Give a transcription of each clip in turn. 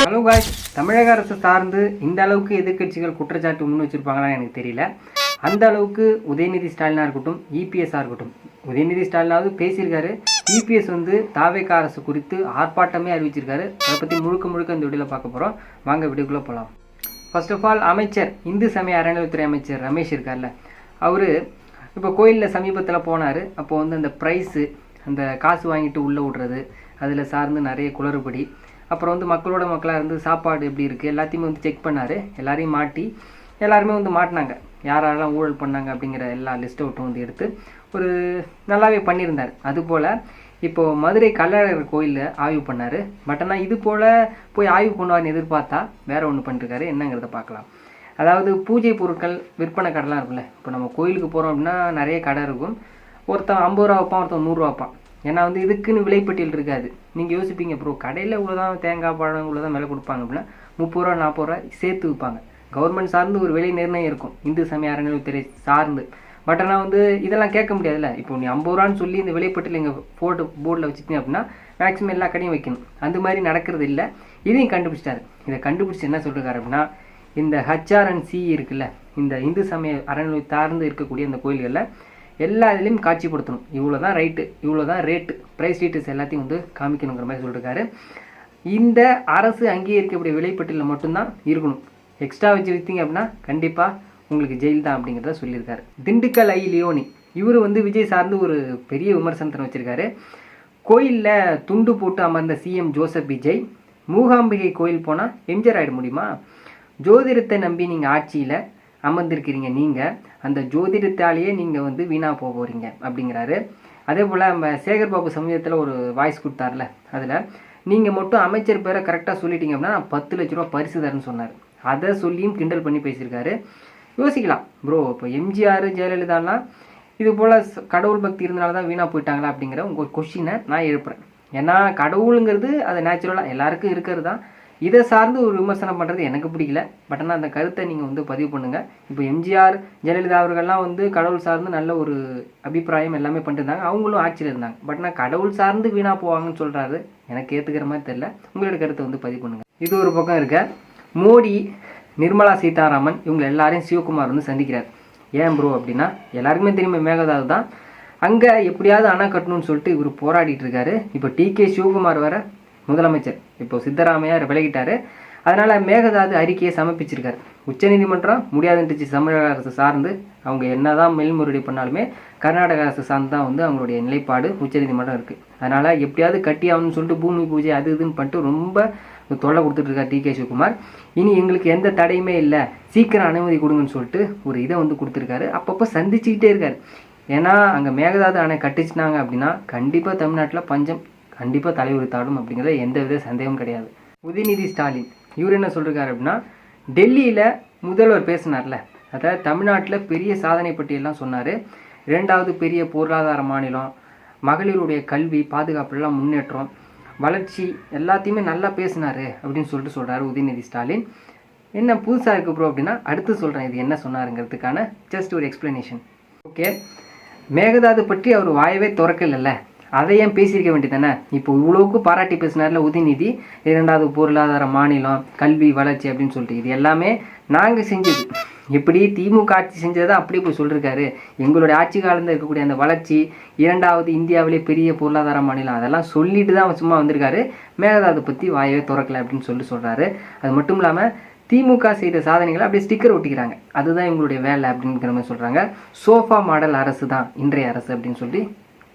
Hello guys, தமிழக அரசு சார்ந்து இந்த அளவுக்கு எதிர்க்கட்சிகள் குற்றச்சாட்டு முன் வச்சிருப்பாங்களான்னு எனக்கு தெரியல. அந்த அளவுக்கு உதயநிதி ஸ்டாலினா இருக்கட்டும், இபிஎஸ்ஆ இருக்கட்டும், உதயநிதி ஸ்டாலினாவது பேசியிருக்காரு. இபிஎஸ் தாவேகா அரசு குறித்து ஆர்ப்பாட்டமே அறிவிச்சிருக்காரு. அதை பற்றி முழுக்க இந்த வீடியோவில் பார்க்க போகிறோம். வாங்க வீடியோக்குள்ளே போகலாம். ஃபர்ஸ்ட் ஆஃப் ஆல், அமைச்சர் இந்து சமய அறநிலையத்துறை அமைச்சர் ரமேஷ் இருக்கார்ல, அவர் இப்போ கோயிலில் சமீபத்தில் போனார். அப்போது அந்த ப்ரைஸு, அந்த காசு வாங்கிட்டு உள்ளே விடுறது, அதில் சார்ந்து நிறைய குளறுபடி, அப்புறம் மக்களோட மக்களாக இருந்து சாப்பாடு எப்படி இருக்குது எல்லாத்தையுமே செக் பண்ணார். எல்லாருமே மாட்டினாங்க. யாரெல்லாம் ஊழல் பண்ணாங்க அப்படிங்கிற எல்லா லிஸ்ட்டை விட்டு எடுத்து ஒரு நல்லாவே பண்ணியிருந்தார். அதுபோல் இப்போது மதுரை கள்ளழகர் கோயிலில் ஆய்வு பண்ணார். பட் ஆனால் இது போல் போய் ஆய்வு பண்ணுவார்னு எதிர்பார்த்தா வேறு ஒன்று பண்ணிருக்காரு. என்னங்கிறத பார்க்கலாம். அதாவது பூஜை பொருட்கள் விற்பனை கடைலாம் இருக்குல்ல. இப்போ நம்ம கோயிலுக்கு போகிறோம் அப்படின்னா நிறைய கடை இருக்கும். ஒருத்தன் 50 ரூபா வைப்பான், ஒருத்தன் 100 ரூபா வைப்பான். ஏன்னா இதுக்குன்னு விலைப்பட்டியல் இருக்காது. நீங்கள் யோசிப்பீங்க, ப்ரோ கடையில் இவ்வளோதான் தேங்காய் பழம் இவ்வளோதான் விலை கொடுப்பாங்க அப்படின்னா 30 ரூபா 40 ரூபா சேர்த்து விற்பாங்க. கவர்மெண்ட் சார்ந்து ஒரு விலை நிர்ணயம் இருக்கும், இந்து சமய அறநிலையத்துறை சார்ந்து. பட் ஆனால் இதெல்லாம் கேட்க முடியாதுல்ல. இப்போ நீ 50 ரூபான்னு சொல்லி இந்த விலைப்பட்டியல் எங்கள் போர்டில் வச்சுட்டீங்க அப்படின்னா மேக்ஸிமம் எல்லா கடையும் வைக்கணும். அந்த மாதிரி நடக்கிறது இல்லை. இதையும் கண்டுபிடிச்சிட்டாரு. இதை கண்டுபிடிச்சி என்ன சொல்லிருக்காரு அப்படின்னா, இந்த HRNC இருக்குல்ல, இந்த இந்து சமய அறநிலையம் சார்ந்து இருக்கக்கூடிய இந்த கோயில்களில் எல்லா இதுலேயும் காட்சிப்படுத்தணும். இவ்வளோ தான் ரைட்டு, இவ்வளோ தான் ரேட்டு, ப்ரைஸ் டீட்டெயில்ஸ் எல்லாத்தையும் காமிக்கணுங்கிற மாதிரி சொல்லியிருக்காரு. இந்த அரசு அங்கீகரிக்கக்கூடிய விலைப்பட்டியலில் மட்டும்தான் இருக்கணும். எக்ஸ்ட்ரா வச்சு விற்றீங்க அப்படின்னா கண்டிப்பாக உங்களுக்கு ஜெயில் தான் அப்படிங்கிறத சொல்லியிருக்காரு. திண்டுக்கல் லியோனி இவர் விஜய் சார்ந்து ஒரு பெரிய விமர்சனத்தை வச்சுருக்காரு. கோயிலில் துண்டு போட்டு அமர்ந்த சிஎம் ஜோசப் விஜய், மூகாம்பிகை கோயில் போனால் எம்ஜிஆர் ஆகிட முடியுமா? ஜோதிடத்தை நம்பி நீங்கள் ஆட்சியில் அமர்ந்திருக்கிறீங்க, நீங்கள் அந்த ஜோதிடத்தாலேயே நீங்கள் வீணாக போக போகிறீங்க அப்படிங்கிறாரு. அதே போல் நம்ம சேகர் பாபு சமயத்தில் ஒரு வாய்ஸ் கொடுத்தார்ல, அதில் நீங்கள் மட்டும் அமைச்சர் பேரை கரெக்டாக சொல்லிட்டீங்க அப்படின்னா நான் 10 லட்ச ரூபா பரிசு தரேன்னு சொன்னார். அதை சொல்லியும் கிண்டல் பண்ணி பேசியிருக்காரு. யோசிக்கலாம் ப்ரோ, இப்போ எம்ஜிஆர் ஜெயலலிதாலாம் இது போல் கடவுள் பக்தி இருந்தனால தான் வீணாக போயிட்டாங்களா அப்படிங்கிற உங்கள் கொஷினை நான் எழுப்புறேன். ஏன்னா கடவுளுங்கிறது அது நேச்சுரலாக எல்லாருக்கும் இருக்கிறது தான். இதை சார்ந்து ஒரு விமர்சனம் பண்ணுறது எனக்கு பிடிக்கல. பட் ஆனால் அந்த கருத்தை நீங்கள் பதிவு பண்ணுங்கள். இப்போ எம்ஜிஆர் ஜெயலலிதா அவர்கள்லாம் கடவுள் சார்ந்து நல்ல ஒரு அபிப்பிராயம் எல்லாமே பண்ணிருந்தாங்க. அவங்களும் ஆட்சியில் இருந்தாங்க. பட் நான் கடவுள் சார்ந்து வீணாக போவாங்கன்னு சொல்கிறாரு. எனக்கு ஏற்றுக்கிற மாதிரி தெரியல. உங்களோட கருத்தை பதிவு பண்ணுங்கள். இது ஒரு பக்கம் இருக்க, மோடி, நிர்மலா சீதாராமன் இவங்க எல்லாரையும் சிவகுமார் சந்திக்கிறார். ஏன் ப்ரோ அப்படின்னா, எல்லாருக்குமே தெரியுமே மேகதாது தான். அங்கே எப்படியாவது அணை கட்டணும்னு சொல்லிட்டு இவர் போராடிட்டு இருக்காரு. இப்போ TK சிவகுமார் வர முதலமைச்சர் இப்போ சித்தராமையார் விலகிட்டாரு. அதனால் மேகதாது அறிக்கையை சமர்ப்பிச்சிருக்காரு. உச்சநீதிமன்றம் முடியாதுன்ட்டுச்சு. தமிழக அரசு சார்ந்து அவங்க என்னதான் மேல்முறையீடு பண்ணாலுமே கர்நாடக அரசு சார்ந்து தான் அவங்களுடைய நிலைப்பாடு உச்சநீதிமன்றம் இருக்குது. அதனால் எப்படியாவது கட்டி ஆகணும்னு சொல்லிட்டு பூமி பூஜை அது இதுன்னு பண்ணிட்டு ரொம்ப தொல்லை கொடுத்துட்ருக்கார் TK சிவகுமார். இனி எங்களுக்கு எந்த தடையுமே இல்லை, சீக்கிரம் அனுமதி கொடுங்கன்னு சொல்லிட்டு ஒரு இதை கொடுத்துருக்காரு. அப்பப்போ சந்திச்சுக்கிட்டே இருக்கார். ஏன்னா அங்கே மேகதாது அணை கட்டிச்சினாங்க அப்படின்னா கண்டிப்பாக தமிழ்நாட்டில் பஞ்சம் கண்டிப்பாக தலையுறுத்தாடும் அப்படிங்கிறத எந்த வித சந்தேகமும் கிடையாது. உதயநிதி ஸ்டாலின் இவர் என்ன சொல்லிருக்காரு அப்படின்னா, டெல்லியில் முதல்வர் பேசினார்ல, அதாவது தமிழ்நாட்டில் பெரிய சாதனை பட்டியெல்லாம் சொன்னார். 2வது பெரிய பொருளாதார மாநிலம், மகளிருடைய கல்வி பாதுகாப்புலாம் முன்னேற்றம் வளர்ச்சி எல்லாத்தையுமே நல்லா பேசினார் அப்படின்னு சொல்கிறாரு உதயநிதி ஸ்டாலின். என்ன புதுசாக இருக்குது ப்ரோ அப்படின்னா, அடுத்து சொல்கிறேன் இது என்ன சொன்னாருங்கிறதுக்கான ஜஸ்ட் ஒரு எக்ஸ்ப்ளனேஷன். ஓகே, மேகதாது பற்றி அவர் வாயவே திறக்கல, அதை ஏன் பேசியிருக்க வேண்டியதானே? இப்போ இவ்வளோக்கு பாராட்டி பேசினார்ல உதயநிதி, 2வது பொருளாதார மாநிலம், கல்வி வளர்ச்சி அப்படின்னு சொல்லிட்டு இது எல்லாமே நாங்கள் செஞ்சது. எப்படி திமுக ஆட்சி செஞ்சதை அப்படியே போய் சொல்லியிருக்காரு. எங்களுடைய ஆட்சி காலத்தில் இருக்கக்கூடிய அந்த வளர்ச்சி, 2வது இந்தியாவிலே பெரிய பொருளாதார மாநிலம், அதெல்லாம் சொல்லிட்டு தான் சும்மா வந்திருக்காரு. மேகதாது பற்றி வாயவே திறக்கலை அப்படின்னு சொல்கிறாரு. அது மட்டும் இல்லாமல் திமுக செய்த சாதனைகளை அப்படியே ஸ்டிக்கர் ஒட்டிக்கிறாங்க. அதுதான் இவங்களுடைய வேலை அப்படிங்கிற மாதிரி சொல்கிறாங்க. சோஃபா மாடல் அரசு தான் இன்றைய அரசு அப்படின்னு சொல்லி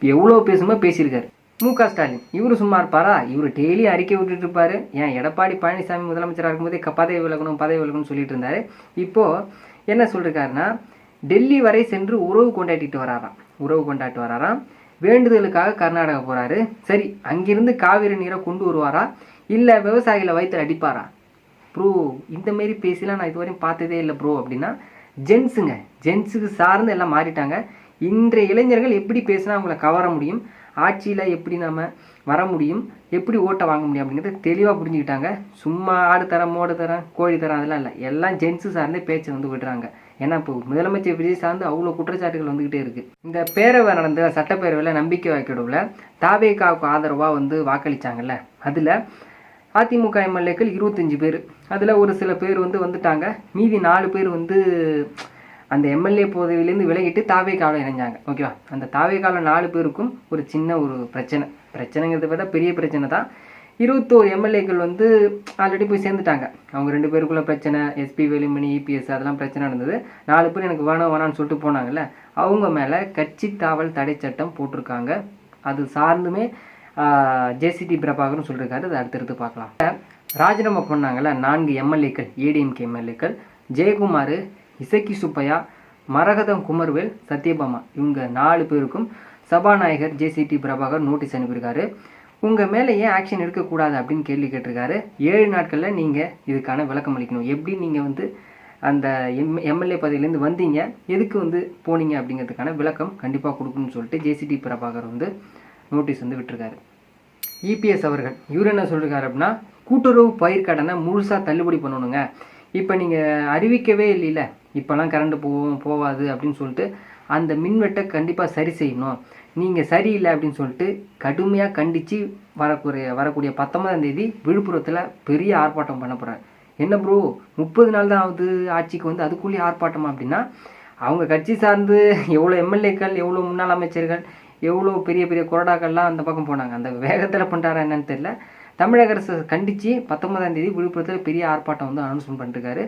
எவ்வளோ பேசியிருக்காரு. MK ஸ்டாலின் இவர் சும்மா இருப்பாரா? இவர் டெய்லி அறிக்கை விட்டுட்டு இருப்பாரு. ஏன் எடப்பாடி பழனிசாமி முதலமைச்சராக இருக்கும்போதே பதவி விலகணும்னு சொல்லிட்டு இருந்தாரு. இப்போது என்ன சொல்லியிருக்காருன்னா, டெல்லி வரை சென்று உறவு கொண்டாட்டு வராராம். வேண்டுதலுக்காக கர்நாடகா போகிறாரு. சரி, அங்கிருந்து காவிரி நீரை கொண்டு வருவாரா இல்லை விவசாயிகளை வயிற்றில் அடிப்பாரா? ப்ரோ இந்த மாரி பேசிலாம் நான் இதுவரையும் பார்த்ததே இல்லை ப்ரோ அப்படின்னா, ஜென்ஸுக்கு சார்ந்து எல்லாம் மாறிட்டாங்க. இன்றைய இளைஞர்கள் எப்படி பேசினா அவங்கள கவர முடியும், ஆட்சியில் எப்படி நம்ம வர முடியும், எப்படி ஓட்டை வாங்க முடியும் அப்படிங்கிறத தெளிவாக புரிஞ்சுக்கிட்டாங்க. சும்மா ஆடு தரேன், மோடு தரேன், கோழி தரேன் அதெல்லாம் இல்லை. எல்லாம் ஜென்ஸு சார்ந்தே பேச்சை விடுறாங்க. ஏன்னா இப்போ முதலமைச்சர் விஜய் சார்ந்து அவ்வளோ குற்றச்சாட்டுகள் வந்துக்கிட்டே இருக்குது. இந்த பேரவை நடந்த சட்டப்பேரவையில் நம்பிக்கை வாக்கெடுப்பில் தாவேகாவுக்கு ஆதரவாக வந்து வாக்களித்தாங்கல்ல, அதில் அதிமுக எம்எல்ஏக்கள் 25 பேர், அதில் ஒரு சில பேர் வந்து வந்துட்டாங்க. மீதி 4 பேர் வந்து அந்த எம்எல்ஏ பதவியிலேருந்து விலகிட்டு தாவேகாவில் இணைஞ்சாங்க. ஓகேவா? அந்த தாவேகாவில் 4 பேருக்கும் ஒரு சின்ன ஒரு பிரச்சனைங்கிறத விட பெரிய பிரச்சனை தான். 21 எம்எல்ஏக்கள் வந்து ஆல்ரெடி போய் சேர்ந்துட்டாங்க. அவங்க 2 பேருக்குள்ள பிரச்சனை, எஸ்பி வேலுமணி, இபிஎஸ் அதெல்லாம் பிரச்சனை நடந்தது. 4 பேர் எனக்கு வேணான்னு சொல்லிட்டு போனாங்கல்ல, அவங்க மேலே கட்சி தாவல் தடை சட்டம் போட்டிருக்காங்க. அது சார்ந்துமே ஜேசிடி பிரபாகர்னு சொல்லியிருக்காரு. அதை அடுத்தடுத்து பார்க்கலாம். ராஜினாமா பண்ணாங்கல்ல 4 எம்எல்ஏக்கள், ஏடிஎம்கே எம்எல்ஏக்கள், ஜெயக்குமார், இசக்கி சுப்பையா, மரகதம் குமர்வேல், சத்யபாமா, இவங்க 4 பேருக்கும் சபாநாயகர் ஜேசிடி பிரபாகர் நோட்டீஸ் அனுப்பியிருக்காரு. உங்கள் மேலே ஏன் ஆக்ஷன் எடுக்கக்கூடாது அப்படின்னு கேள்வி கேட்டிருக்காரு. 7 நாட்களில் நீங்கள் இதுக்கான விளக்கம் அளிக்கணும். எப்படி நீங்கள் வந்து அந்த எம்எல்ஏ பதவியிலேருந்து வந்தீங்க, எதுக்கு வந்து போனீங்க அப்படிங்கிறதுக்கான விளக்கம் கண்டிப்பாக கொடுக்கணும்னு சொல்லிட்டு ஜேசிடி பிரபாகர் வந்து நோட்டீஸ் வந்து விட்டுருக்காரு. இபிஎஸ் அவர்கள் இவர் என்ன சொல்லியிருக்காரு அப்படின்னா, கூட்டுறவு பயிர் கடனை முழுசாக தள்ளுபடி பண்ணணுங்க. இப்போ நீங்கள் அறிவிக்கவே இல்லைல்ல, இப்போல்லாம் கரண்ட் போவாது அப்படின்னு சொல்லிட்டு அந்த மின்வெட்டை கண்டிப்பாக சரி செய்யணும். நீங்கள் சரியில்லை அப்படின்னு சொல்லிட்டு கடுமையாக கண்டித்து வரக்கூடிய 19ஆம் தேதி விழுப்புரத்தில் பெரிய ஆர்ப்பாட்டம் பண்ண போகிறார். என்ன ப்ரோ 30 நாள் தான் ஆகுது ஆட்சிக்கு வந்து, அதுக்குள்ளேயே ஆர்ப்பாட்டமா அப்படின்னா, அவங்க கட்சி சார்ந்து எவ்வளோ எம்எல்ஏக்கள், எவ்வளோ முன்னாள் அமைச்சர்கள், எவ்வளோ பெரிய பெரிய கொறடாக்கள்லாம் அந்த பக்கம் போனாங்க. அந்த வேகத்தில் பண்ணுறாரா என்னன்னு தெரியல. தமிழக அரசு கண்டித்து 19ஆம் தேதி விழுப்புரத்தில் பெரிய ஆர்ப்பாட்டம் வந்து அனௌன்ஸ்மெண்ட் பண்ணிருக்காரு.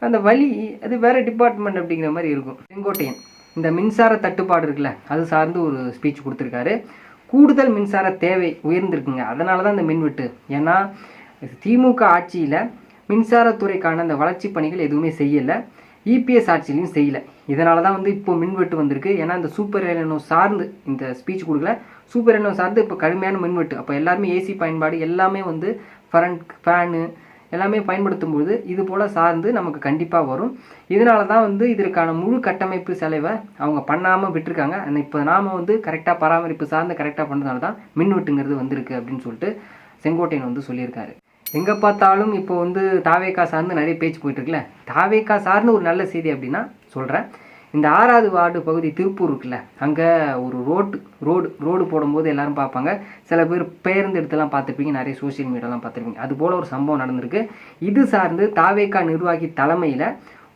அந்த வழி அது வேறு டிபார்ட்மெண்ட் அப்படிங்கிற மாதிரி இருக்கும். செங்கோட்டையன் இந்த மின்சார தட்டுப்பாடு இருக்குல்ல, அது சார்ந்து ஒரு ஸ்பீச் கொடுத்துருக்காரு. கூடுதல் மின்சார தேவை உயர்ந்திருக்குங்க, அதனால தான் இந்த மின்வெட்டு. ஏன்னா திமுக ஆட்சியில் மின்சாரத்துறைக்கான அந்த வளர்ச்சி பணிகள் எதுவுமே செய்யலை, இபிஎஸ் ஆட்சியிலையும் செய்யலை. இதனால தான் வந்து இப்போ மின்வெட்டு வந்திருக்கு. ஏன்னா இந்த சூப்பர் எல்என்ஓ சார்ந்து இந்த ஸ்பீச் கொடுக்கல, சூப்பர் எல்என்ஓ சார்ந்து இப்போ கடுமையான மின்வெட்டு. அப்போ எல்லாருமே ஏசி பயன்பாடு எல்லாமே வந்து ஃபேனு எல்லாமே பயன்படுத்தும்போது இது போல் சார்ந்து நமக்கு கண்டிப்பாக வரும். இதனால தான் வந்து இதற்கான முழு கட்டமைப்பு செலவை அவங்க பண்ணாமல் விட்டுருக்காங்க. இப்போ நாம் வந்து கரெக்டாக பராமரிப்பு சார்ந்து கரெக்டாக பண்ணுறதுனால தான் மின்வெட்டுங்கிறது வந்திருக்கு அப்படின்னு சொல்லிட்டு செங்கோட்டையன் வந்து சொல்லியிருக்காரு. எங்கே பார்த்தாலும் இப்போ வந்து தாவேகா சார்ந்து நிறைய பேச்சு போயிட்டுருக்குல்ல, தாவேகா சார்ந்து ஒரு நல்ல செய்தி அப்படின்னா சொல்கிறேன். இந்த 6வது வார்டு பகுதி திருப்பூர் இருக்குல்ல, அங்கே ஒரு ரோடு போடும்போது எல்லாரும் பார்ப்பாங்க. சில பேர் பேருந்து இடத்துலாம் பார்த்துருப்பீங்க, நிறைய சோசியல் மீடியாலாம் பார்த்துருப்பீங்க. அதுபோல் ஒரு சம்பவம் நடந்திருக்கு. இது சார்ந்து தாவேகா நிர்வாகி தலைமையில்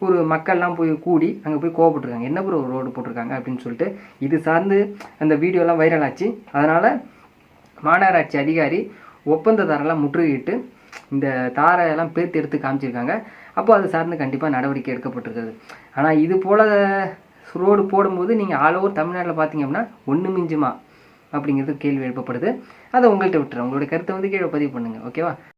ஒரு மக்கள்லாம் போய் கூடி அங்கே போய் கோவப்பட்டுருக்காங்க. என்ன ஒரு ரோடு போட்டிருக்காங்க அப்படின்னு சொல்லிட்டு. இது சார்ந்து அந்த வீடியோலாம் வைரல் ஆச்சு. அதனால் மாநகராட்சி அதிகாரி ஒப்பந்ததாரெல்லாம் முற்றுகையிட்டு இந்த தாரையெல்லாம் பேர்த்து எடுத்து காமிச்சிருக்காங்க. அப்போ அது சார்ந்து கண்டிப்பாக நடவடிக்கை எடுக்கப்பட்டிருக்குது. ஆனால் இது போல் ரோடு போடும்போது நீங்கள் ஆல் ஓவர் தமிழ்நாட்டில் பார்த்தீங்க அப்படின்னா ஒன்று மிஞ்சுமா அப்படிங்கிறது கேள்வி எழுப்பப்படுது. அதை உங்கள்கிட்ட விட்டுறேன். உங்களுடைய கருத்தை வந்து கீழே பதிவு பண்ணுங்கள். ஓகேவா?